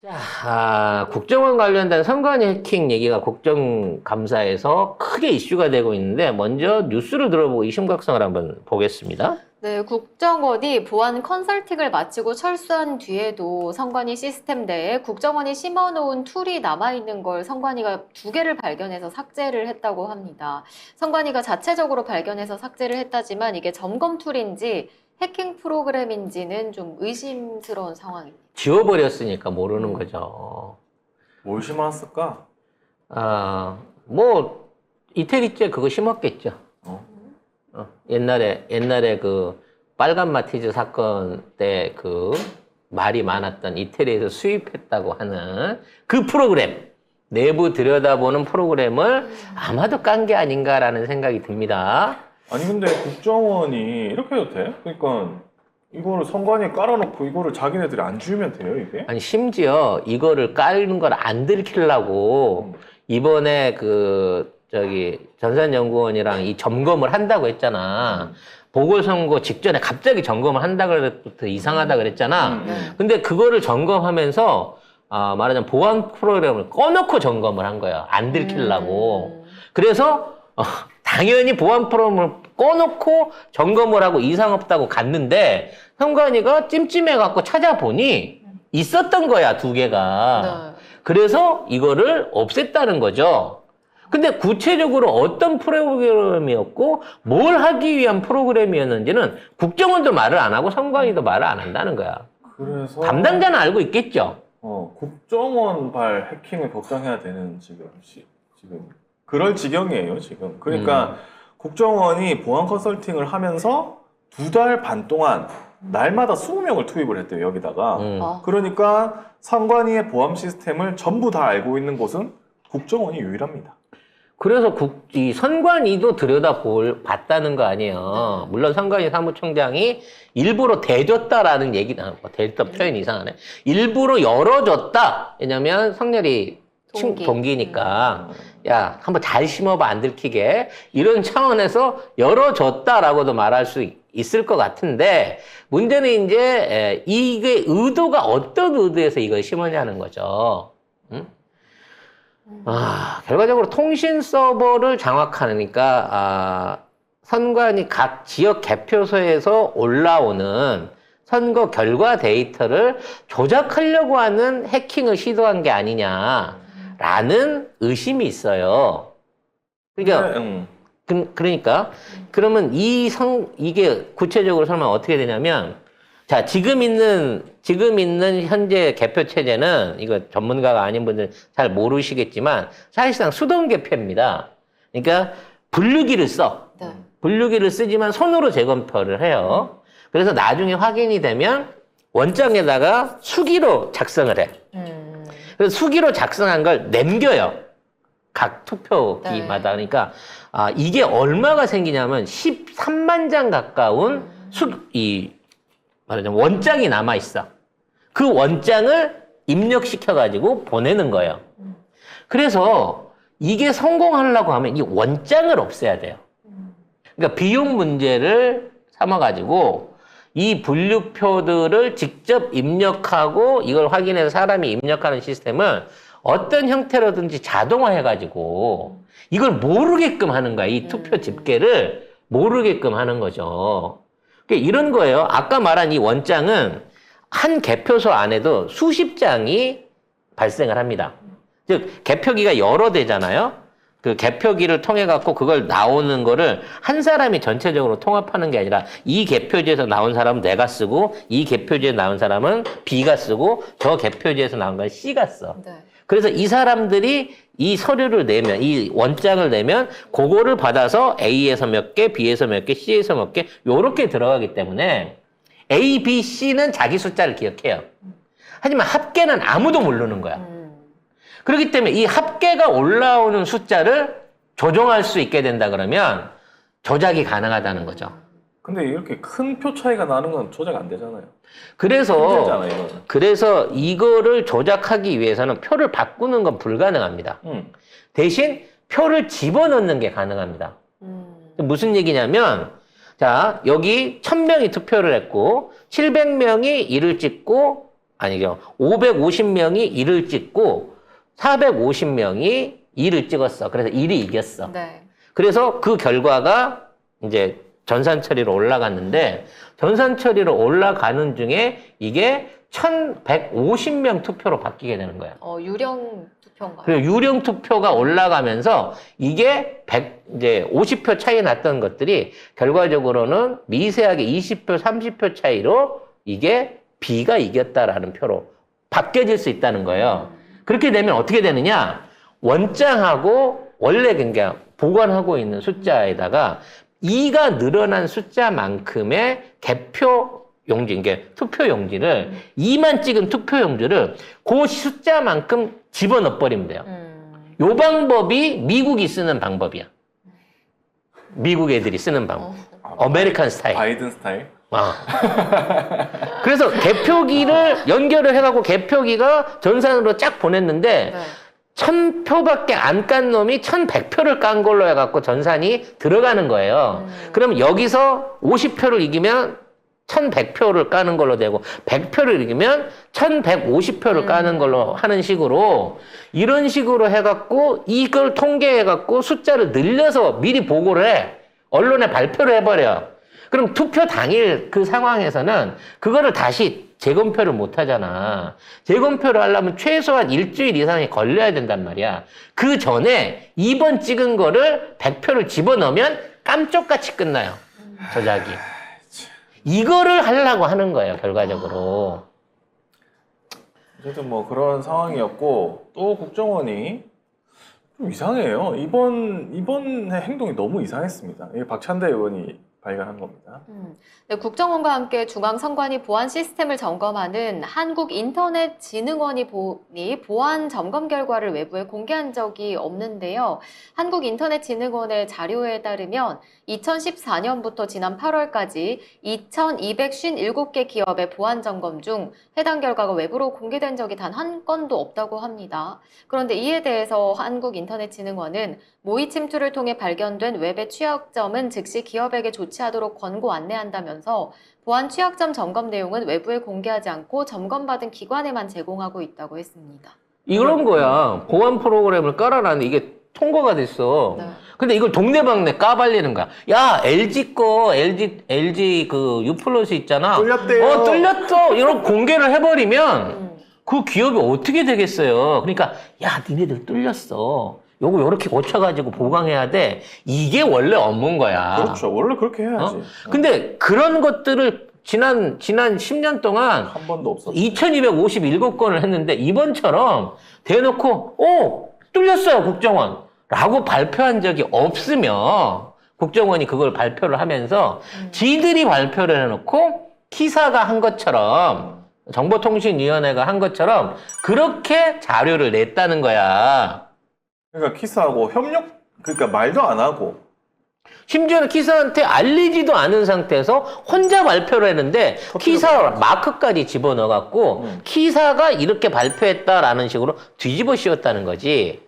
자, 국정원 관련된 선관위 해킹 얘기가 국정감사에서 크게 이슈가 되고 있는데 먼저 뉴스를 들어보고 이 심각성을 한번 보겠습니다. 네, 국정원이 보안 컨설팅을 마치고 철수한 뒤에도 선관위 시스템 내에 국정원이 심어놓은 툴이 남아있는 걸 선관위가 2개를 발견해서 삭제를 했다고 합니다. 선관위가 자체적으로 발견해서 삭제를 했다지만 이게 점검 툴인지 해킹 프로그램인지는 좀 의심스러운 상황입니다. 지워버렸으니까 모르는 거죠. 뭘 심어놨을까? 뭐 이태리째 그거 심었겠죠. 옛날에 그 빨간 마티즈 사건 때 그 말이 많았던 이태리에서 수입했다고 하는 그 프로그램, 내부 들여다보는 프로그램을 아마도 깐 게 아닌가라는 생각이 듭니다. 아니 근데 국정원이 이렇게 해도 돼? 그러니까 이거를 선관위에 깔아놓고 이거를 자기네들이 안 지우면 돼요 이게? 아니 심지어 이거를 깔는 걸 안 들키려고 이번에 전산연구원이랑 이 점검을 한다고 했잖아. 보궐선거 직전에 갑자기 점검을 한다 그랬부터 이상하다 그랬잖아. 근데 그거를 점검하면서 말하자면 보안 프로그램을 꺼놓고 점검을 한 거야. 안 들키려고. 그래서 당연히 보안 프로그램을 꺼놓고 점검을 하고 이상 없다고 갔는데 선관위가 찜찜해갖고 찾아보니 있었던 거야, 2개가. 네. 그래서 이거를 없앴다는 거죠. 근데 구체적으로 어떤 프로그램이었고 뭘 하기 위한 프로그램이었는지는 국정원도 말을 안 하고 선관위도 말을 안 한다는 거야. 그래서 담당자는 알고 있겠죠. 국정원발 해킹을 걱정해야 되는 지금 그럴 지경이에요 지금. 그러니까 국정원이 보안 컨설팅을 하면서 2달 반 동안 날마다 20명을 투입을 했대요 여기다가. 그러니까 선관위의 보안 시스템을 전부 다 알고 있는 곳은 국정원이 유일합니다. 그래서 이 선관위도 봤다는 거 아니에요. 물론 선관위 사무총장이 일부러 대줬다라는 얘기는, 대줬다 표현이 이상하네. 일부러 열어줬다. 왜냐면 성렬이 동기니까. 야, 한번 잘 심어봐, 안 들키게. 이런 차원에서 열어줬다라고도 말할 수 있을 것 같은데, 문제는 이제, 이게 의도가 어떤 의도에서 이걸 심었냐는 거죠. 응? 결과적으로 통신 서버를 장악하니까, 선관위 각 지역 개표소에서 올라오는 선거 결과 데이터를 조작하려고 하는 해킹을 시도한 게 아니냐라는 의심이 있어요. 그러니까, 그러면 이게 구체적으로 설마 어떻게 되냐면, 자, 지금 있는 현재 개표 체제는, 이거 전문가가 아닌 분들 잘 모르시겠지만, 사실상 수동 개표입니다. 그러니까, 분류기를 써. 네. 분류기를 쓰지만 손으로 재검표를 해요. 그래서 나중에 확인이 되면 원장에다가 수기로 작성을 해. 그래서 수기로 작성한 걸 남겨요. 각 투표기마다. 그러니까, 이게 얼마가 생기냐면 13만 장 가까운 말하자면 원장이 남아있어. 그 원장을 입력시켜가지고 보내는 거예요. 그래서 이게 성공하려고 하면 이 원장을 없애야 돼요. 그러니까 비용 문제를 삼아가지고 이 분류표들을 직접 입력하고 이걸 확인해서 사람이 입력하는 시스템을 어떤 형태로든지 자동화해가지고 이걸 모르게끔 하는 거야. 이 투표 집계를 모르게끔 하는 거죠. 이런 거예요. 아까 말한 이 원장은 한 개표소 안에도 수십 장이 발생을 합니다. 즉 개표기가 여러 대잖아요. 그 개표기를 통해 갖고 그걸 나오는 거를 한 사람이 전체적으로 통합하는 게 아니라 이 개표지에서 나온 사람은 내가 쓰고 이 개표지에 나온 사람은 B가 쓰고 저 개표지에서 나온 건 C가 써. 네. 그래서 이 사람들이 이 서류를 내면, 이 원장을 내면 그거를 받아서 A에서 몇 개, B에서 몇 개, C에서 몇 개 요렇게 들어가기 때문에 A, B, C는 자기 숫자를 기억해요. 하지만 합계는 아무도 모르는 거야. 그렇기 때문에 이 합계가 올라오는 숫자를 조정할 수 있게 된다 그러면 조작이 가능하다는 거죠. 근데 이렇게 큰 표 차이가 나는 건 조작 안 되잖아요. 그래서 이거를 조작하기 위해서는 표를 바꾸는 건 불가능합니다. 대신 표를 집어넣는 게 가능합니다. 무슨 얘기냐면, 자, 여기 1000명이 투표를 했고 700명이 이를 찍고 아니죠. 550명이 1을 찍고 450명이 2를 찍었어. 그래서 1이 이겼어. 네. 그래서 그 결과가 이제 전산처리로 올라갔는데 전산처리로 올라가는 중에 이게 1150명 투표로 바뀌게 되는 거야. 유령 투표인가요? 그리고 유령 투표가 올라가면서 이게 이제 50표 차이 났던 것들이 결과적으로는 미세하게 20표, 30표 차이로 이게 B가 이겼다라는 표로 바뀌어질 수 있다는 거예요. 그렇게 되면 어떻게 되느냐? 원장하고 원래 그러니까 보관하고 있는 숫자에다가 2가 늘어난 숫자만큼의 개표 용지, 이게 투표 용지를 2만 찍은 투표 용지를 그 숫자만큼 집어넣어 버리면 돼요. 요 방법이 미국이 쓰는 방법이야. 미국 애들이 쓰는 방법. 아메리칸 스타일. 바이든 스타일. 그래서 개표기를 연결을 해갖고 개표기가 전산으로 쫙 보냈는데 네. 1000표밖에 안 깐 놈이 1100표를 깐 걸로 해갖고 전산이 들어가는 거예요. 그럼 여기서 50표를 이기면 1100표를 까는 걸로 되고 100표를 이기면 1150표를 까는 걸로 하는 식으로 이런 식으로 해갖고 이걸 통계해갖고 숫자를 늘려서 미리 보고를 해. 언론에 발표를 해버려. 그럼 투표 당일 그 상황에서는 그거를 다시 재검표를 못 하잖아. 재검표를 하려면 최소한 일주일 이상이 걸려야 된단 말이야. 그 전에 2번 찍은 거를 100표를 집어넣으면 깜짝같이 끝나요. 저작이. 이거를 하려고 하는 거예요, 결과적으로. 어쨌든 뭐 그런 상황이었고 또 국정원이 좀 이상해요. 이번의 행동이 너무 이상했습니다. 이게 박찬대 의원이 발견한 겁니다. 네, 국정원과 함께 중앙선관위 보안 시스템을 점검하는 한국인터넷진흥원이 보안 점검 결과를 외부에 공개한 적이 없는데요. 한국인터넷진흥원의 자료에 따르면 2014년부터 지난 8월까지 2,257개 기업의 보안 점검 중 해당 결과가 외부로 공개된 적이 단 한 건도 없다고 합니다. 그런데 이에 대해서 한국인터넷진흥원은 모의 침투를 통해 발견된 웹의 취약점은 즉시 기업에게 조치하도록 권고 안내한다면서 보안 취약점 점검 내용은 외부에 공개하지 않고 점검받은 기관에만 제공하고 있다고 했습니다. 이런 거야. 보안 프로그램을 깔아놨는데 이게 통과가 됐어. 네. 근데 이걸 동네방네 까발리는 거야. 야, LG 그 U+ 있잖아. 뚫렸대요. 뚫렸어. 이런 공개를 해버리면 그 기업이 어떻게 되겠어요. 그러니까, 야, 니네들 뚫렸어. 요거 요렇게 고쳐가지고 보강해야 돼. 이게 원래 업무인 거야. 그렇죠. 원래 그렇게 해야지. 근데 그런 것들을 지난 10년 동안 한 번도 없었어. 2257건을 했는데 이번처럼 대놓고 뚫렸어요 국정원 라고 발표한 적이 없으면 국정원이 그걸 발표를 하면서 지들이 발표를 해놓고 키사가 한 것처럼 정보통신위원회가 한 것처럼 그렇게 자료를 냈다는 거야. 그러니까 키스하고 그러니까 말도 안 하고 심지어는 키사한테 알리지도 않은 상태에서 혼자 발표를 했는데 키사 마크까지 집어넣어갖고 키사가 이렇게 발표했다라는 식으로 뒤집어 씌웠다는 거지.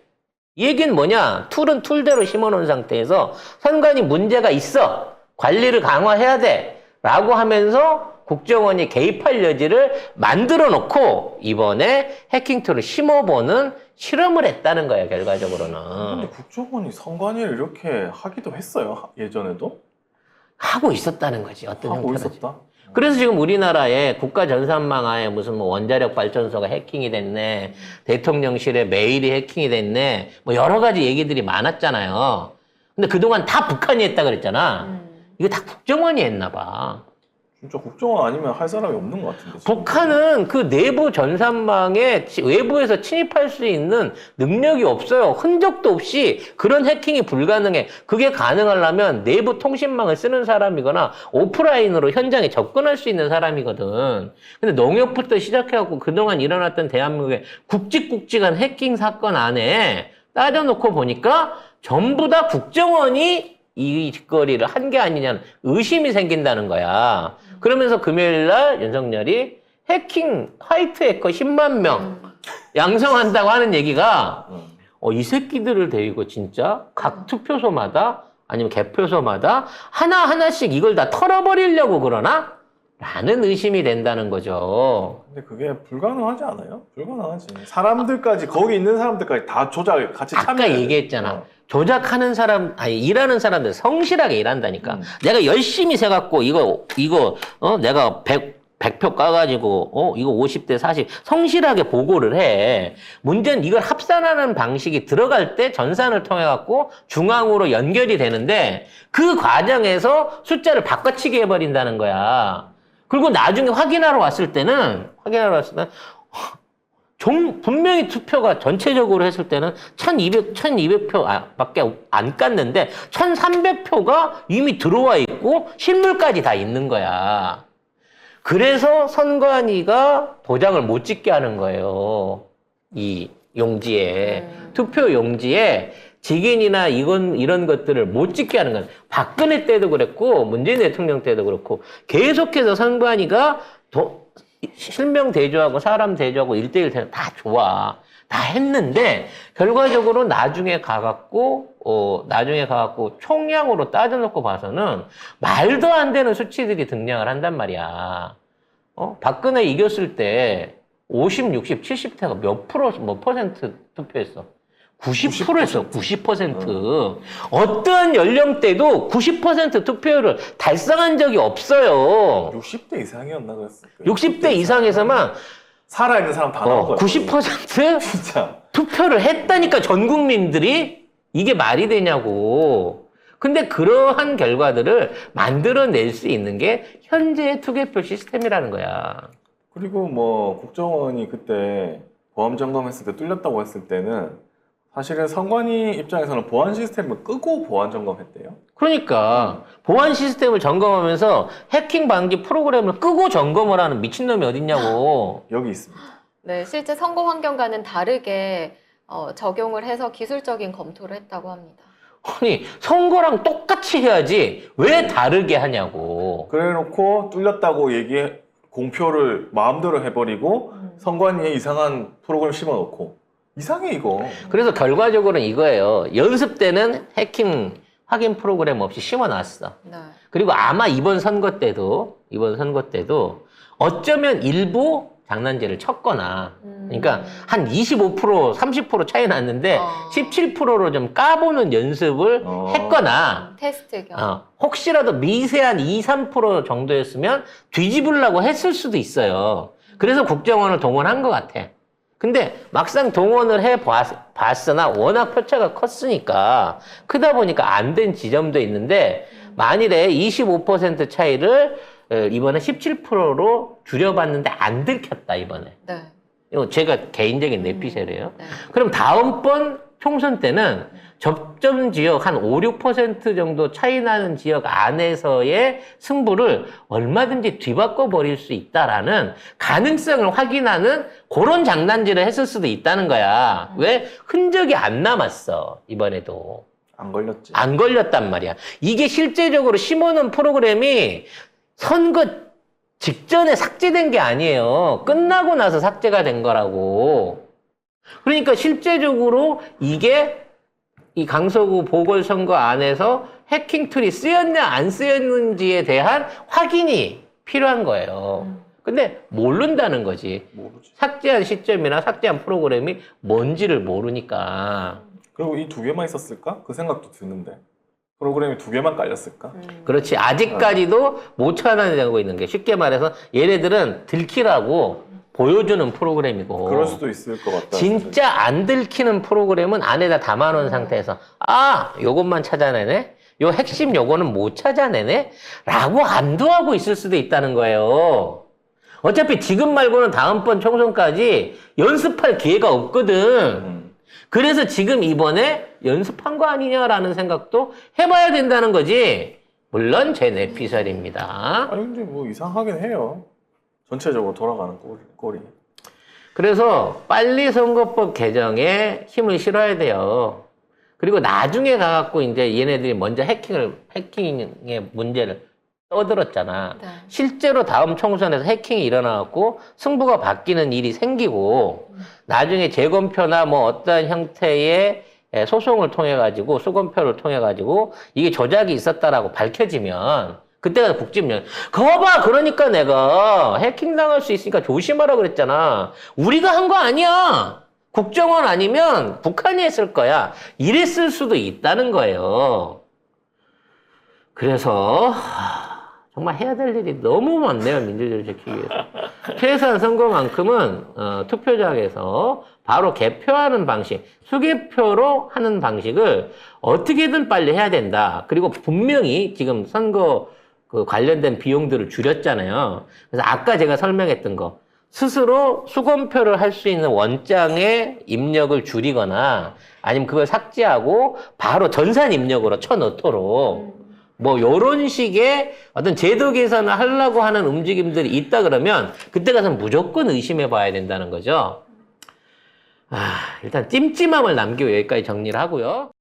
이 얘기는 뭐냐? 툴은 툴대로 심어놓은 상태에서 선관위 문제가 있어. 관리를 강화해야 돼. 라고 하면서 국정원이 개입할 여지를 만들어 놓고 이번에 해킹 툴을 심어보는 실험을 했다는 거예요, 결과적으로는. 근데 국정원이 선관위를 이렇게 하기도 했어요. 예전에도 하고 있었다는 거지, 어떤 하고 형태로지. 있었다. 그래서 지금 우리나라의 국가전산망하에 무슨 뭐 원자력 발전소가 해킹이 됐네, 대통령실의 메일이 해킹이 됐네, 뭐 여러 가지 얘기들이 많았잖아요. 근데 그동안 다 북한이 했다 그랬잖아. 이거 다 국정원이 했나 봐. 진짜 국정원 아니면 할 사람이 없는 것 같은데. 지금. 북한은 그 내부 전산망에 외부에서 침입할 수 있는 능력이 없어요. 흔적도 없이 그런 해킹이 불가능해. 그게 가능하려면 내부 통신망을 쓰는 사람이거나 오프라인으로 현장에 접근할 수 있는 사람이거든. 근데 농협부터 시작해갖고 그동안 일어났던 대한민국의 굵직굵직한 해킹 사건 안에 따져놓고 보니까 전부 다 국정원이 이 짓거리를 한 게 아니냐는 의심이 생긴다는 거야. 그러면서 금요일날 윤석열이 해킹 화이트 해커 10만 명 양성한다고 하는 얘기가 이 새끼들을 데리고 진짜 각 투표소마다 아니면 개표소마다 하나하나씩 이걸 다 털어버리려고 그러나? 라는 의심이 된다는 거죠. 근데 그게 불가능하지 않아요? 불가능하지. 사람들까지 거기 있는 사람들까지 다 조작 같이 아까 참여해야 돼. 얘기했잖아. 조작하는 사람, 아니, 일하는 사람들 성실하게 일한다니까. 내가 열심히 세갖고, 내가 100표 까가지고, 이거 50대 40, 성실하게 보고를 해. 문제는 이걸 합산하는 방식이 들어갈 때 전산을 통해갖고 중앙으로 연결이 되는데, 그 과정에서 숫자를 바꿔치기 해버린다는 거야. 그리고 나중에 확인하러 왔을 때는, 분명히 투표가 전체적으로 했을 때는 1200표 밖에 안 깠는데 1300표가 이미 들어와 있고 실물까지 다 있는 거야. 그래서 선관위가 도장을 못 찍게 하는 거예요. 이 용지에. 투표 용지에 직인이나 이런 것들을 못 찍게 하는 거야. 박근혜 때도 그랬고 문재인 대통령 때도 그렇고 계속해서 선관위가 실명 대조하고 사람 대조하고 1대1 대조 다 좋아. 다 했는데 결과적으로 나중에 가갖고 총량으로 따져놓고 봐서는 말도 안 되는 수치들이 등장을 한단 말이야. 박근혜 이겼을 때 50, 60, 70대가 몇 퍼센트 투표했어? 90% 했어. 90%. 어떤 연령대도 90% 투표율을 달성한 적이 없어요. 60대 이상이었나 그랬을 거예요. 60대 이상에서만 살아있는 사람 다 나온 거예요. 90% 진짜. 투표를 했다니까 전 국민들이. 이게 말이 되냐고. 근데 그러한 결과들을 만들어낼 수 있는 게 현재의 투개표 시스템이라는 거야. 그리고 뭐 국정원이 그때 보안 점검했을 때 뚫렸다고 했을 때는 사실은 선관위 입장에서는 보안 시스템을 끄고 보안 점검했대요. 그러니까 보안 시스템을 점검하면서 해킹 방지 프로그램을 끄고 점검을 하는 미친놈이 어딨냐고. 여기 있습니다. 네, 실제 선거 환경과는 다르게 적용을 해서 기술적인 검토를 했다고 합니다. 아니 선거랑 똑같이 해야지 왜 다르게 하냐고. 그래놓고 뚫렸다고 공표를 마음대로 해버리고 선관위에 이상한 프로그램 심어놓고 이상해 이거. 그래서 결과적으로는 이거예요. 연습 때는 해킹 확인 프로그램 없이 심어놨어. 네. 그리고 아마 이번 선거 때도 어쩌면 일부 장난질을 쳤거나, 그러니까 한 25%, 30% 차이 났는데 17%로 좀 까보는 연습을 했거나, 테스트 겸. 혹시라도 미세한 2, 3% 정도였으면 뒤집으려고 했을 수도 있어요. 그래서 국정원을 동원한 것 같아. 근데 막상 동원을 해봤으나 워낙 표차가 컸으니까 크다 보니까 안 된 지점도 있는데 만일에 25% 차이를 이번에 17%로 줄여봤는데 안 들켰다 이번에. 네. 이거 제가 개인적인 내피셜이에요. 네. 그럼 다음번 총선 때는 접점 지역 한 5, 6% 정도 차이 나는 지역 안에서의 승부를 얼마든지 뒤바꿔 버릴 수 있다라는 가능성을 확인하는 그런 장난질을 했을 수도 있다는 거야. 왜? 흔적이 안 남았어, 이번에도. 안 걸렸지. 안 걸렸단 말이야. 이게 실제적으로 심어놓은 프로그램이 선거 직전에 삭제된 게 아니에요. 끝나고 나서 삭제가 된 거라고. 그러니까 실제적으로 이게 이 강서구 보궐선거 안에서 해킹 툴이 쓰였냐 안 쓰였는지에 대한 확인이 필요한 거예요. 근데 모른다는 거지. 모르지. 삭제한 시점이나 삭제한 프로그램이 뭔지를 모르니까. 그리고 이 두 개만 있었을까? 그 생각도 드는데. 프로그램이 두 개만 깔렸을까? 그렇지. 아직까지도 못 찾아내고 있는 게 쉽게 말해서 얘네들은 들키라고 보여주는 프로그램이고. 그럴 수도 있을 것 같다. 진짜 안 들키는 프로그램은 안에다 담아놓은 상태에서 요것만 찾아내네? 요 핵심 요거는 못 찾아내네? 라고 안도하고 있을 수도 있다는 거예요. 어차피 지금 말고는 다음번 총선까지 연습할 기회가 없거든. 그래서 지금 이번에 연습한 거 아니냐라는 생각도 해봐야 된다는 거지. 물론 제 내피셜입니다. 아니 근데 뭐 이상하긴 해요. 전체적으로 돌아가는 꼴이. 그래서 빨리 선거법 개정에 힘을 실어야 돼요. 그리고 나중에 가갖고 이제 얘네들이 먼저 해킹의 문제를 떠들었잖아. 네. 실제로 다음 총선에서 해킹이 일어나갖고 승부가 바뀌는 일이 생기고 나중에 재검표나 뭐 어떤 형태의 소송을 통해 가지고 수검표를 통해 가지고 이게 조작이 있었다라고 밝혀지면 그때가 국집령. 거봐, 그러니까 내가 해킹 당할 수 있으니까 조심하라 그랬잖아. 우리가 한 거 아니야. 국정원 아니면 북한이 했을 거야. 이랬을 수도 있다는 거예요. 그래서 정말 해야 될 일이 너무 많네요. 민주주의를 지키기 위해서. 최소한 선거만큼은 투표장에서 바로 개표하는 방식, 수개표로 하는 방식을 어떻게든 빨리 해야 된다. 그리고 분명히 지금 선거 그 관련된 비용들을 줄였잖아요. 그래서 아까 제가 설명했던 거 스스로 수검표를 할 수 있는 원장의 입력을 줄이거나 아니면 그걸 삭제하고 바로 전산 입력으로 쳐넣도록 뭐 요런 식의 어떤 제도 개선을 하려고 하는 움직임들이 있다 그러면 그때 가서 무조건 의심해 봐야 된다는 거죠. 일단 찜찜함을 남기고 여기까지 정리를 하고요.